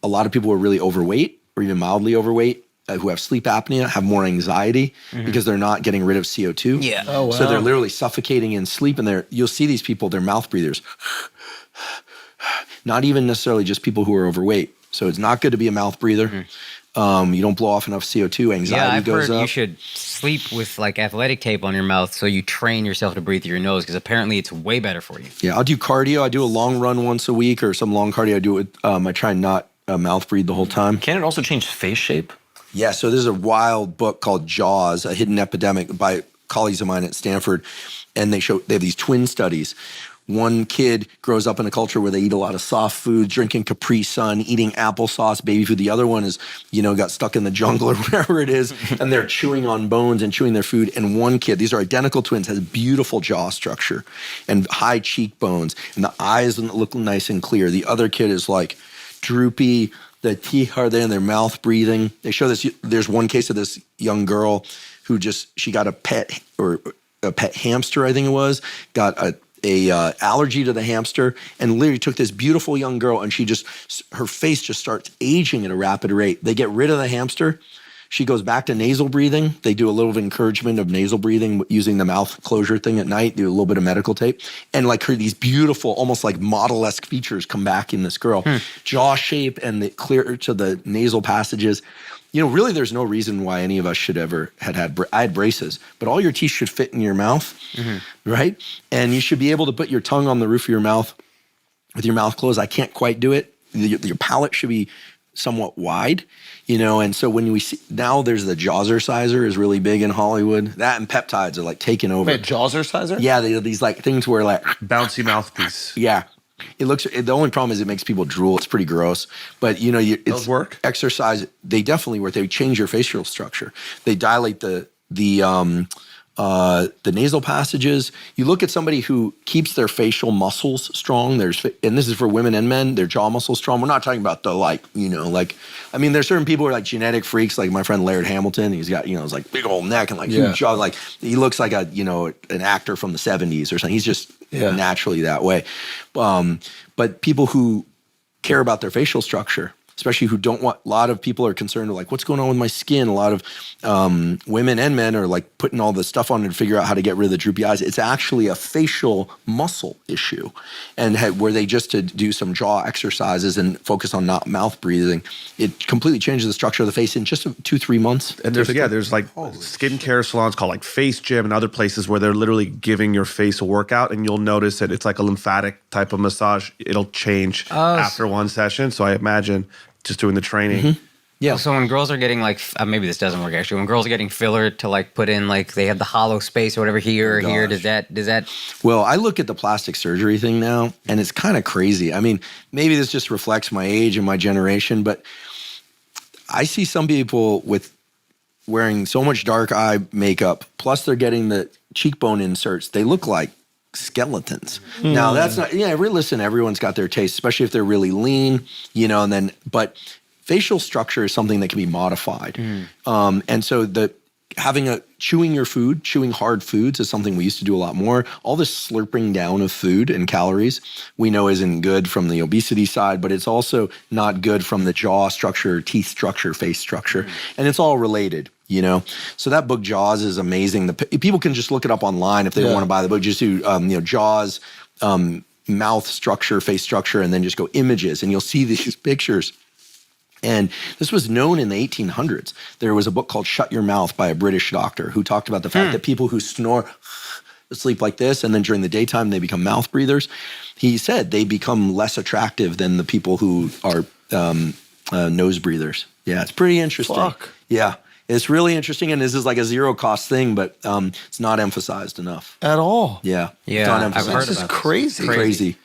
a lot of people who are really overweight or even mildly overweight who have sleep apnea have more anxiety because they're not getting rid of CO2. Yeah. Oh, wow. So they're literally suffocating in sleep, and you'll see these people, they're mouth breathers. Not even necessarily just people who are overweight. So it's not good to be a mouth breather. You don't blow off enough CO2, anxiety goes heard up. You should sleep with like athletic tape on your mouth so you train yourself to breathe through your nose because apparently it's way better for you. Yeah, I'll do cardio. I do a long run once a week or some long cardio. I do it. I try and not mouth breathe the whole time. Can it also change face shape? Yeah, so there's a wild book called Jaws, A Hidden Epidemic by colleagues of mine at Stanford, and they have these twin studies. One kid grows up in a culture where they eat a lot of soft food, drinking Capri Sun, eating applesauce, baby food. The other one is, got stuck in the jungle or wherever it is, and they're chewing on bones and chewing their food. And one kid, these are identical twins, has beautiful jaw structure and high cheekbones, and the eyes look nice and clear. The other kid is like droopy, the teeth are there, and their mouth breathing. They show this. There's one case of this young girl who she got a pet hamster, I think it was, got a allergy to the hamster, and literally took this beautiful young girl, and her face just starts aging at a rapid rate. They get rid of the hamster. She goes back to nasal breathing. They do a little encouragement of nasal breathing using the mouth closure thing at night, do a little bit of medical tape. And these beautiful, almost like model-esque features come back in this girl. Jaw shape and the clear to the nasal passages. Really there's no reason why any of us should ever I had braces, but all your teeth should fit in your mouth, right? And you should be able to put your tongue on the roof of your mouth with your mouth closed. I can't quite do it. Your palate should be somewhat wide, and so when we see, now there's the Jawzerciser is really big in Hollywood. That and peptides are like taking over. Wait, Jawzerciser? Yeah, they have these like things where like, Bouncy mouthpiece. yeah. The only problem is it makes people drool. It's pretty gross. But, Those work? Exercise, they definitely work. They change your facial structure. They dilate the nasal passages. You look at somebody who keeps their facial muscles strong. And this is for women and men, their jaw muscles strong. We're not talking about there's certain people who are like genetic freaks, like my friend Laird Hamilton. He's got, his like big old neck and like huge jaw. Like he looks like an actor from the 70s or something. He's just naturally that way. But people who care about their facial structure, especially who don't want, a lot of people are concerned with like, what's going on with my skin? A lot of women and men are like putting all this stuff on to figure out how to get rid of the droopy eyes. It's actually a facial muscle issue. And were they just to do some jaw exercises and focus on not mouth breathing, it completely changes the structure of the face in just 2-3 months. And there's like skincare salons called like Face Gym and other places where they're literally giving your face a workout, and you'll notice that it's like a lymphatic type of massage. It'll change after one session. So I imagine just doing the training. Yeah. So when girls are getting like, maybe this doesn't work actually. When girls are getting filler to like put in like they have the hollow space or whatever here or here, does that? Well, I look at the plastic surgery thing now, and it's kind of crazy. I mean, maybe this just reflects my age and my generation, but I see some people with wearing so much dark eye makeup, plus they're getting the cheekbone inserts. They look like skeletons. Now that's not, listen, everyone's got their taste, especially if they're really lean, but facial structure is something that can be modified. And so chewing hard foods is something we used to do a lot more. All this slurping down of food and calories we know isn't good from the obesity side, but it's also not good from the jaw structure, teeth structure, face structure. And it's all related. So that book Jaws is amazing. People can just look it up online if they don't want to buy the book. Just do Jaws, mouth structure, face structure, and then just go images, and you'll see these pictures. And this was known in the 1800s. There was a book called Shut Your Mouth by a British doctor who talked about the fact that people who snore, sleep like this, and then during the daytime they become mouth breathers. He said they become less attractive than the people who are nose breathers. Yeah, it's pretty interesting. Fuck. Yeah. It's really interesting, and this is like a zero-cost thing, but it's not emphasized enough. At all. Yeah. Yeah, It's not I've emphasized. heard This is about crazy. Crazy.